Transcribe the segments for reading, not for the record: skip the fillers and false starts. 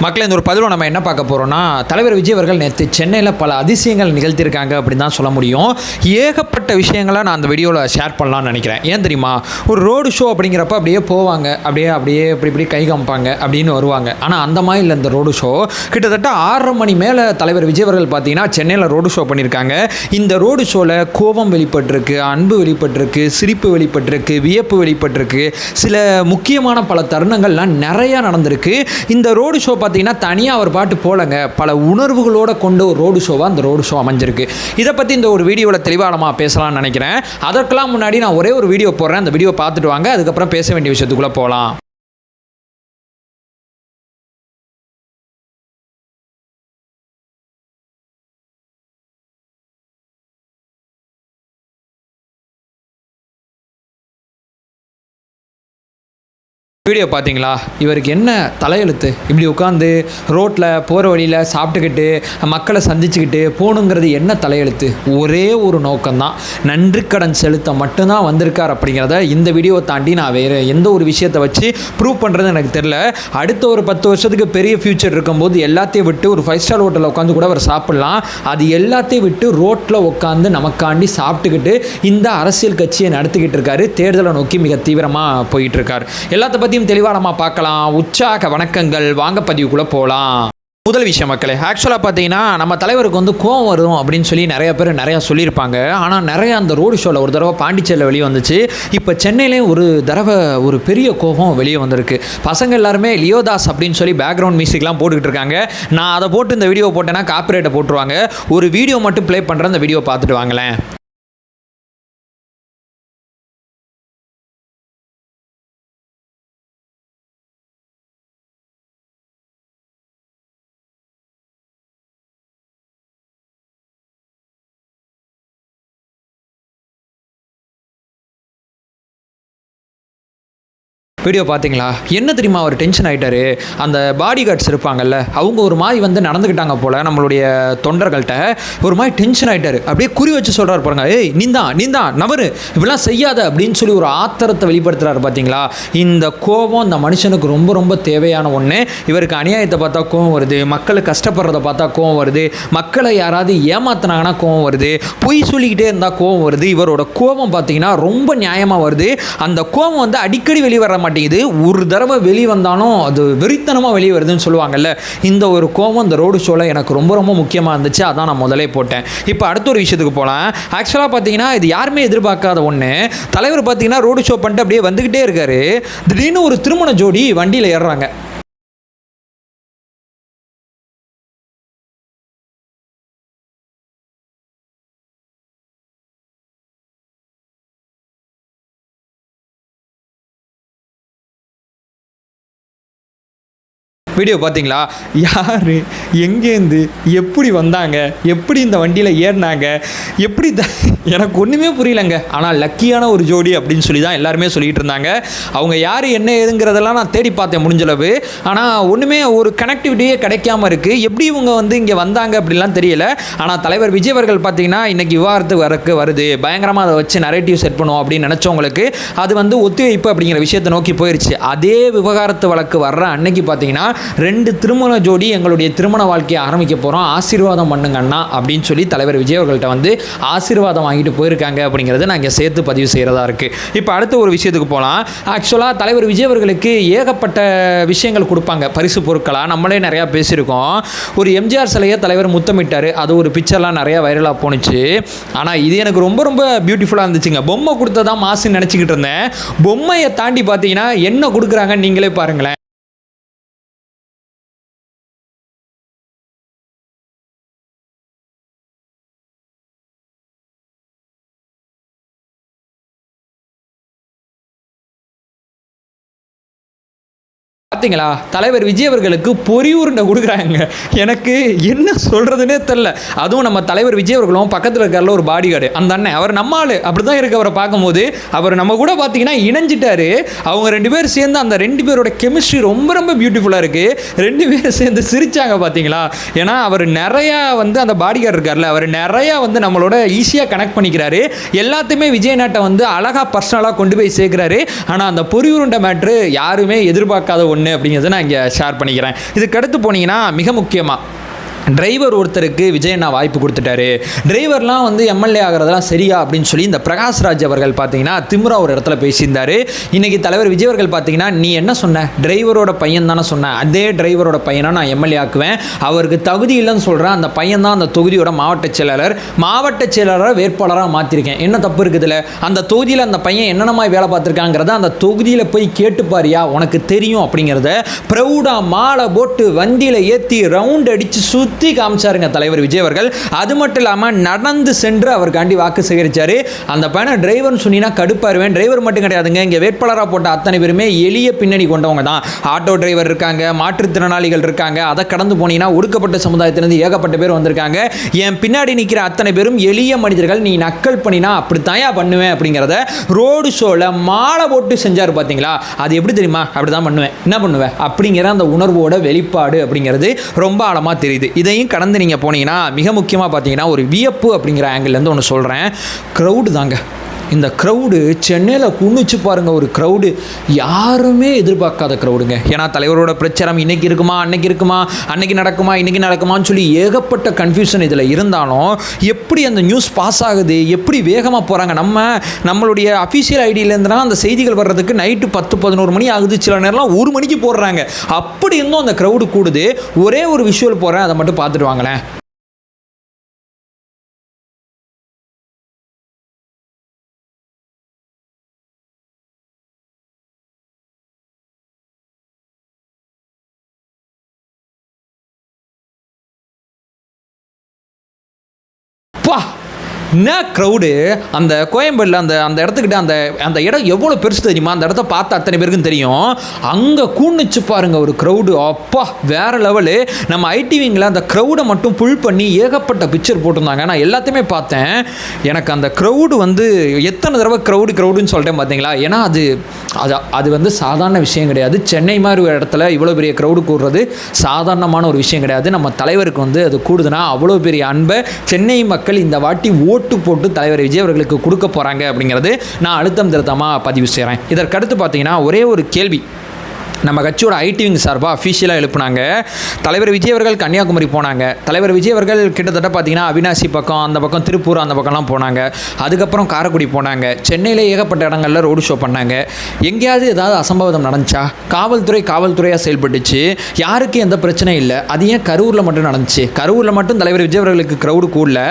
மக்களே இந்த ஒரு பதிவில் நம்ம என்ன பார்க்க போகிறோம்னா, தலைவர் விஜய் அவர்கள் நேற்று சென்னையில் பல அதிசயங்கள் நிகழ்த்தியிருக்காங்க அப்படின்னு தான் சொல்ல முடியும். ஏகப்பட்ட விஷயங்களை நான் அந்த வீடியோவில் ஷேர் பண்ணலான்னு நினைக்கிறேன். ஏன் தெரியுமா, ஒரு ரோடு ஷோ அப்படிங்கிறப்ப அப்படியே போவாங்க, அப்படியே இப்படி கை காமிப்பாங்க அப்படின்னு வருவாங்க. ஆனால் அந்த மாதிரி இல்லை. இந்த ரோடு ஷோ கிட்டத்தட்ட 6:30 மணி மேலே தலைவர் விஜய் அவர்கள் பார்த்தீங்கன்னா சென்னையில் ரோடு ஷோ பண்ணியிருக்காங்க. இந்த ரோடு ஷோவில் கோபம் வெளிப்பட்டிருக்கு, அன்பு வெளிப்பட்டிருக்கு, சிரிப்பு வெளிப்பட்டிருக்கு, வியப்பு வெளிப்பட்டிருக்கு, சில முக்கியமான பல தருணங்கள்லாம் நிறையா நடந்திருக்கு. இந்த ரோடு ஷோ பார்த்தீங்கன்னா தனியாக அவர் பாட்டு போலங்க, பல உணர்வுகளோட கொண்டு ஒரு ரோடு ஷோவாக அந்த ரோடு ஷோ அமைஞ்சிருக்கு. இதை பற்றி இந்த ஒரு வீடியோவில் தெளிவானமாக பேசலாம்னு நினைக்கிறேன். அதற்கெல்லாம் முன்னாடி நான் ஒரே ஒரு வீடியோ போடுறேன், அந்த வீடியோ பார்த்துட்டு வாங்க, அதுக்கப்புறம் பேச வேண்டிய விஷயத்துக்குள்ளே போகலாம். வீடியோ பார்த்தீங்களா? இவருக்கு என்ன தலையெழுத்து, இப்படி உட்காந்து ரோட்டில் போகிற வழியில் சாப்பிட்டுக்கிட்டு மக்களை சந்திச்சுக்கிட்டு போகணுங்கிறது என்ன தலையெழுத்து? ஒரே ஒரு நோக்கம்தான், நன்றி கடன் செலுத்த மட்டும்தான் வந்திருக்கார் அப்படிங்கிறத இந்த வீடியோவை தாண்டி நான் வேறு எந்த ஒரு விஷயத்தை வச்சு ப்ரூவ் பண்ணுறது எனக்கு தெரில. அடுத்த ஒரு 10 வருஷத்துக்கு பெரிய ஃப்யூச்சர் இருக்கும்போது எல்லாத்தையும் விட்டு ஒரு 5 ஸ்டார் ஹோட்டலில் உட்காந்து கூட அவர் சாப்பிட்லாம். அது எல்லாத்தையும் விட்டு ரோட்டில் உட்காந்து நமக்காண்டி சாப்பிட்டுக்கிட்டு இந்த அரசியல் கட்சியை நடத்திக்கிட்டு இருக்காரு. தேர்தலை நோக்கி மிக தீவிரமாக போயிட்டு இருக்கார். எல்லாத்த பற்றி தெளிவாக நம்ம பார்க்கலாம். உற்சாக வணக்கங்கள், வாங்க பதிவுக்குள்ளே போகலாம். முதல் விஷயம் மக்களே, ஆக்சுவலாக பார்த்தீங்கன்னா நம்ம தலைவருக்கு வந்து கோவம் வரும் அப்படின்னு சொல்லி நிறைய பேர் நிறையா சொல்லியிருப்பாங்க. ஆனால் நிறையா அந்த ரோடு ஷோவில் ஒரு தடவை பாண்டிச்சேரியில் வெளியே வந்துச்சு. இப்போ சென்னையிலேயும் ஒரு தடவை ஒரு பெரிய கோபம் வெளியே வந்திருக்கு. பசங்க எல்லாருமே லியோதாஸ் அப்படின்னு சொல்லி பேக்ரவுண்ட் மியூசிக்லாம் போட்டுக்கிட்டு இருக்காங்க. நான் அதை போட்டு இந்த வீடியோ போட்டேன்னா காப்பிரைட்டை போட்டுருவாங்க. ஒரு வீடியோ மட்டும் ப்ளே பண்ணுறேன், அந்த வீடியோ பார்த்துட்டு வாங்களேன். வீடியோ பார்த்தீங்களா? என்ன தெரியுமா, அவர் டென்ஷன் ஆகிட்டார். அந்த பாடி கார்ட்ஸ் இருப்பாங்கல்ல, அவங்க ஒரு மாதிரி வந்து நடந்துக்கிட்டாங்க போல் நம்மளுடைய தொண்டர்கள்ட்ட. ஒரு மாதிரி டென்ஷன் ஆகிட்டார். அப்படியே குறி வச்சு சொல்கிறார் பாருங்க, ஏய் நீந்தான் நவரு, இப்படிலாம் செய்யாத அப்படின்னு சொல்லி ஒரு ஆத்திரத்தை வெளிப்படுத்துகிறாரு. பார்த்தீங்களா? இந்த கோபம் இந்த மனுஷனுக்கு ரொம்ப ரொம்ப தேவையான ஒன்று. இவருக்கு அநியாயத்தை பார்த்தா கோபம் வருது, மக்களுக்கு கஷ்டப்படுறத பார்த்தா கோபம் வருது, மக்களை யாராவது ஏமாத்தினாங்கன்னா கோபம் வருது, பொய் சொல்லிக்கிட்டே இருந்தால் கோபம் வருது. இவரோட கோபம் பார்த்தீங்கன்னா ரொம்ப நியாயமாக வருது. அந்த கோபம் வந்து அடிக்கடி வெளிவர மாட்டேங்குது. ஒரு தடவை வெளியே வந்தாலும் அது வெறித்தனமாக வெளியே வருதுன்னு சொல்லுவாங்கல்ல. இந்த ஒரு கோபம் இந்த ரோடு ஷோவில் எனக்கு ரொம்ப ரொம்ப முக்கியமாக இருந்துச்சு. அதான் நான் முதலே போட்டேன். இப்போ அடுத்த ஒரு விஷயத்துக்கு போகலாம். ஆக்சுவலாக பார்த்தீங்கன்னா இது யாருமே எதிர்பார்க்காத ஒன்று. தலைவர் பார்த்தீங்கன்னா ரோடு ஷோ பண்ணிட்டு அப்படியே வந்துக்கிட்டே இருக்காரு. திடீர்னு ஒரு திருமண ஜோடி வண்டியில் ஏறுறாங்க. வீடியோ பார்த்தீங்களா? யார், எங்கேருந்து, எப்படி வந்தாங்க, எப்படி இந்த வண்டியில் ஏறினாங்க, எப்படி எனக்கு ஒன்றுமே புரியலைங்க. ஆனால் லக்கியான ஒரு ஜோடி அப்படின்னு சொல்லி தான் எல்லாருமே சொல்லிகிட்டு இருந்தாங்க. அவங்க யார் என்ன ஏதுங்கிறதெல்லாம் நான் தேடி பார்த்தேன் முடிஞ்சளவு. ஆனால் ஒன்றுமே ஒரு கனெக்டிவிட்டியே கிடைக்காம இருக்குது. எப்படி இவங்க வந்து இங்கே வந்தாங்க அப்படிலாம் தெரியல. ஆனால் தலைவர் விஜய் அவர்கள் பார்த்தீங்கன்னா இன்றைக்கி விவாதத்துக்கு வருது, பயங்கரமாக அதை வச்சு நரேட்டிவ் செட் பண்ணுவோம் அப்படின்னு நினச்சவங்களுக்கு அது வந்து ஒத்திவைப்பு அப்படிங்கிற விஷயத்தை நோக்கி போயிடுச்சு. அதே விவகாரத்து வழக்கு வர்ற அன்னைக்கு பார்த்தீங்கன்னா 2 திருமண ஜோடி எங்களுடைய திருமண வாழ்க்கையை ஆரம்பிக்க போகிறோம், ஆசீர்வாதம் பண்ணுங்கண்ணா அப்படின்னு சொல்லி தலைவர் விஜய் அவர்கள்ட்ட வந்து ஆசீர்வாதம் வாங்கிட்டு போயிருக்காங்க அப்படிங்கிறத நான் இங்கே சேர்த்து பதிவு செய்கிறதா இருக்குது. இப்போ அடுத்த ஒரு விஷயத்துக்கு போகலாம். ஆக்சுவலாக தலைவர் விஜய் அவர்களுக்கு ஏகப்பட்ட விஷயங்கள் கொடுப்பாங்க பரிசு பொருட்களாக. நம்மளே நிறையா பேசியிருக்கோம். ஒரு எம்ஜிஆர் சிலையை தலைவர் முத்தமிட்டார். அது ஒரு பிக்சர்லாம் நிறையா வைரலாக போணுச்சு. ஆனால் இது எனக்கு ரொம்ப ரொம்ப பியூட்டிஃபுல்லாக இருந்துச்சுங்க. பொம்மை கொடுத்ததான் மாசுன்னு நினச்சிக்கிட்டு இருந்தேன். பொம்மையை தாண்டி பார்த்தீங்கன்னா என்ன கொடுக்குறாங்கன்னு நீங்களே பாருங்களேன். பார்த்தீங்களா? தலைவர் விஜய் அவர்களுக்கு பொறி உருண்டை கொடுக்குறாங்க. எனக்கு என்ன சொல்கிறதுனே தெரில. அதுவும் நம்ம தலைவர் விஜய் அவர்களும் பக்கத்தில் இருக்கார்ல ஒரு பாடி கார்டு, அந்த அண்ணன், அவர் நம்ம ஆள் அப்படி தான் இருக்கு. அவரை பார்க்கும்போது அவர் நம்ம கூட பார்த்தீங்கன்னா இணைஞ்சிட்டாரு. அவங்க 2 பேர் சேர்ந்து அந்த 2 பேரோட கெமிஸ்ட்ரி ரொம்ப ரொம்ப பியூட்டிஃபுல்லாக இருக்குது. 2 பேர் சேர்ந்து சிரிச்சாங்க பார்த்தீங்களா? ஏன்னா அவர் நிறையா வந்து அந்த பாடி கார்டு இருக்கார்ல, அவர் நிறையா வந்து நம்மளோட ஈஸியாக கனெக்ட் பண்ணிக்கிறாரு. எல்லாத்தையுமே விஜய் நாட்டை வந்து அழகாக பர்சனலாக கொண்டு போய் சேர்க்குறாரு. ஆனால் அந்த பொறி உருண்டை மேட்ரு யாருமே எதிர்பார்க்காத ஒன்று அப்படிங்கிறத நான் இங்கே ஷேர் பண்ணிக்கிறேன். இதுக்கடுத்து போனீங்கன்னா மிக முக்கியமாக டிரைவர் ஒருத்தருக்கு விஜய் அண்ணா வாய்ப்பு கொடுத்துட்டாரு, டிரைவர்லாம் வந்து எம்எல்ஏ ஆகிறதெல்லாம் சரியா அப்படின்னு சொல்லி இந்த பிரகாஷ்ராஜ் அவர்கள் பார்த்தீங்கன்னா திமுறா ஒரு இடத்துல பேசியிருந்தார். இன்றைக்கி தலைவர் விஜய் அவர்கள் பார்த்தீங்கன்னா, நீ என்ன சொன்ன, டிரைவரோட பையன் தானே சொன்னேன், அதே டிரைவரோட பையனை நான் எம்எல்ஏ ஆக்குவேன், அவருக்கு தகுதி இல்லைன்னு சொல்கிறேன், அந்த பையன் தான் அந்த தொகுதியோட மாவட்ட செயலாளரை வேட்பாளராக மாற்றிருக்கேன், என்ன தப்பு இருக்குதுல்ல, அந்த தொகுதியில் அந்த பையன் என்னென்ன வேலை பார்த்துருக்காங்கிறத அந்த தொகுதியில் போய் கேட்டுப்பாரியா, உனக்கு தெரியும் அப்படிங்கிறத ப்ரௌடாக மாலை போட்டு வண்டியில் ஏற்றி ரவுண்ட் அடித்து சுற்றி காமிச்சாருங்க தலைவர் விஜய் அவர்கள். அது மட்டும் இல்லாமல் நடந்து சென்று அவருக்காண்டி வாக்கு சேகரித்தார். அந்த பையனை டிரைவர்னு சொன்னீங்கன்னா கடுப்பாருவேன். டிரைவர் மட்டும் கிடையாதுங்க, இங்கே வேட்பாளராக போட்ட அத்தனை பேருமே எளிய பின்னணி கொண்டவங்க தான். ஆட்டோ டிரைவர் இருக்காங்க, மாற்றுத்திறனாளிகள் இருக்காங்க, அதை கடந்து போனீங்கன்னா ஒடுக்கப்பட்ட சமுதாயத்திலிருந்து ஏகப்பட்ட பேர் வந்திருக்காங்க. என் பின்னாடி நிற்கிற அத்தனை பேரும் எளிய மனிதர்கள், நீ நக்கல் பண்ணினா அப்படித்தாயா பண்ணுவேன் அப்படிங்கிறத ரோடு ஷோவில் மாலை போட்டு செஞ்சார் பார்த்தீங்களா, அது எப்படி தெரியுமா, அப்படி தான் பண்ணுவேன், என்ன பண்ணுவேன் அப்படிங்கிற அந்த உணர்வோட வெளிப்பாடு அப்படிங்கிறது ரொம்ப ஆழமாக தெரியுது. இதையும் கடந்து நீங்கள் போனீங்கன்னா மிக முக்கியமாக பார்த்தீங்கன்னா ஒரு வியப்பு அப்படிங்கிற ஆங்கிள்லேருந்து ஒன்று சொல்கிறேன். க்ரௌடு தாங்க, இந்த க்ரௌடு சென்னையில் குன்னிச்சு பாருங்கள், ஒரு க்ரௌடு யாருமே எதிர்பார்க்காத க்ரௌடுங்க. ஏன்னா தலைவரோட பிரச்சாரம் இன்றைக்கி இருக்குமா, அன்னைக்கு இருக்குமா, அன்னைக்கு நடக்குமா, இன்றைக்கி நடக்குமான்னு சொல்லி ஏகப்பட்ட கன்ஃபியூஷன் இதில் இருந்தாலும் எப்படி அந்த நியூஸ் பாஸ் ஆகுது, எப்படி வேகமாக போகிறாங்க. நம்மளுடைய அஃபீஷியல் ஐடியிலேருந்துனா அந்த செய்திகள் வர்றதுக்கு நைட்டு 10-11 மணி ஆகுது, சில நேரம்லாம் 1 மணிக்கு போடுறாங்க. அப்படி இருந்தும் அந்த க்ரௌடு கூடுது. ஒரே ஒரு விஷுவல் போடுறேன், அதை மட்டும் பார்த்துட்டு வாங்களேன். பா, என்ன க்ரௌடு! அந்த கோயம்பேடில் அந்த இடத்துக்கிட்ட அந்த இடம் எவ்வளோ பெருசு தெரியுமா, அந்த இடத்த பார்த்து அத்தனை பேருக்கும் தெரியும். அங்கே கூண்டுச்சு பாருங்க ஒரு க்ரௌடு, அப்பா வேறு லெவலு. நம்ம ஐடிவிங்கில் அந்த க்ரௌடை மட்டும் புல் பண்ணி ஏகப்பட்ட பிக்சர் போட்டிருந்தாங்க. நான் எல்லாத்தையுமே பார்த்தேன். எனக்கு அந்த க்ரௌடு வந்து எத்தனை தடவை க்ரௌடுன்னு சொல்லிட்டேன் பார்த்தீங்களா. ஏன்னா அது வந்து சாதாரண விஷயம் கிடையாது. சென்னை மாதிரி ஒரு இடத்துல இவ்வளோ பெரிய க்ரௌடு கூடுறது சாதாரணமான ஒரு விஷயம் கிடையாது. நம்ம தலைவருக்கு வந்து அது கூடுதுன்னா அவ்வளோ பெரிய அன்பை சென்னை மக்கள் இந்த வாட்டி ஓட்டு போட்டு தலைவர் விஜய் அவர்களுக்கு கொடுக்க போகிறாங்க அப்படிங்கிறது நான் அழுத்தம் திருத்தமாக பதிவு செய்கிறேன். இதற்கடுத்து பார்த்தீங்கன்னா ஒரே ஒரு கேள்வி நம்ம கட்சியோட ஐடிவிங் சார்பாக அஃபீஷியலாக எழுப்புனாங்க. தலைவர் விஜய் அவர்கள் கன்னியாகுமரி போனாங்க. தலைவர் விஜய் அவர்கள் கிட்டத்தட்ட பார்த்தீங்கன்னா அவினாசி பக்கம், அந்த பக்கம் திருப்பூர், அந்த பக்கம்லாம் போனாங்க. அதுக்கப்புறம் காரைக்குடி போனாங்க. சென்னையில் ஏகப்பட்ட இடங்களில் ரோடு ஷோ பண்ணாங்க. எங்கேயாவது ஏதாவது அசம்பாவிதம் நடந்துச்சா? காவல்துறையாக செயல்பட்டுச்சு, யாருக்கு எந்த பிரச்சனையும் இல்லை. அது ஏன் கரூரில் மட்டும் நடந்துச்சு? கரூரில் மட்டும் தலைவர் விஜய் அவர்களுக்கு க்ரௌடு கூடல,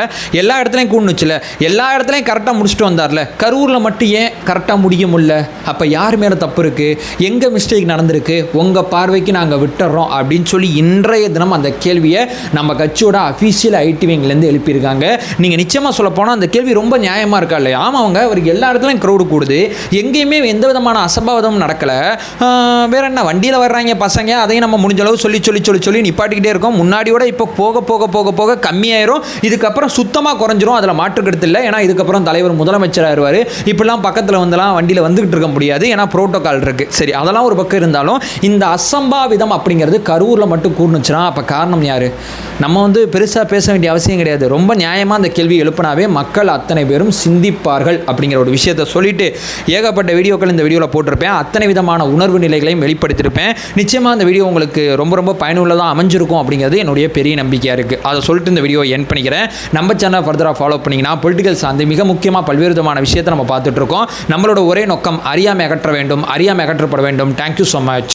எல்லா இடத்துலையும் கூடணுச்சுல, எல்லா இடத்துலையும் கரெக்டாக முடிச்சுட்டு வந்தார்ல, கரூரில் மட்டும் ஏன் கரெக்டாக முடிய முடியல? அப்போ யார் மேலே தப்பு இருக்குது, எங்கே மிஸ்டேக் நடந்திருக்கு, உங்கள் பார்வைக்கு நாங்கள் விட்டுறோம் அப்படின்னு சொல்லி இன்றைய தினம் அந்த கேள்வியை நம்ம கட்சியோட அஃபீஷியல் ஐடிவிங்லேருந்து எழுப்பியிருக்காங்க. நீங்கள் நிச்சயமாக சொல்ல போனால் அந்த கேள்வி ரொம்ப நியாயமாக இருக்கா இல்லையா? ஆமாங்க, அவருக்கு எல்லா இடத்துலையும் க்ரௌடு கூடுது, எங்கேயுமே எந்த விதமான அசம்பாவிதமும் நடக்கலை. வேற என்ன, வண்டியில் வர்றாங்க பசங்க, அதையும் நம்ம முடிஞ்ச அளவு சொல்லி நிப்பாட்டிக்கிட்டே இருக்கோம். முன்னாடியோட இப்போ போக கம்மியாயிரும். இதுக்கப்புறம் சுத்தமாக குறைஞ்சிரும், அதில் மாற்றுக்கருத்து இல்லை. ஏன்னா இதுக்கப்புறம் தலைவர் முதலமைச்சராக இருவார். இப்படிலாம் பக்கத்தில் வந்துலாம் வண்டியில் வந்துகிட்டு இருக்க முடியாது, ஏன்னா ப்ரோட்டோகால் இருக்குது. சரி, அதெல்லாம் ஒரு பக்கம் இருந்தாலும் இந்த அசம்பாவிதம் அப்படிங்கிறது கரூரில் மட்டும் கூர்னுச்சுன்னா அப்போ காரணம் யார்? நம்ம வந்து பெருசாக பேச வேண்டிய அவசியம் கிடையாது. ரொம்ப நியாயமாக அந்த கேள்வி எழுப்பினாவே மக்கள் அத்தனை பேரும் சிந்திப்பார்கள் அப்படிங்கிற ஒரு விஷயத்தை சொல்லிட்டு ஏகப்பட்ட வீடியோக்கள் இந்த வீடியோவில் போட்டிருப்பேன். அத்தனை விதமான உணர்வு நிலைகளையும் வெளிப்படுத்தியிருப்பேன். நிச்சயமாக அந்த வீடியோ உங்களுக்கு ரொம்ப ரொம்ப பயனுள்ளதாக அமைஞ்சிருக்கும் அப்படிங்கிறது என்னுடைய பெரிய நம்பிக்கையாக இருக்குது. அதை சொல்லிட்டு இந்த வீடியோ என் பண்ணிக்கிறேன். நம்ம சேனல் ஃபர்தராக ஃபாலோ பண்ணிங்கன்னா பொலிட்டிக்கல் சார்ந்து மிக முக்கியமாக பல்வேறு விதமான விஷயத்தை நம்ம பார்த்துட்ருக்கோம். நம்மளோட ஒரே நோக்கம் அறியாமை அகற்ற வேண்டும், அறியாமை அகற்றப்பட வேண்டும். Thank you so much.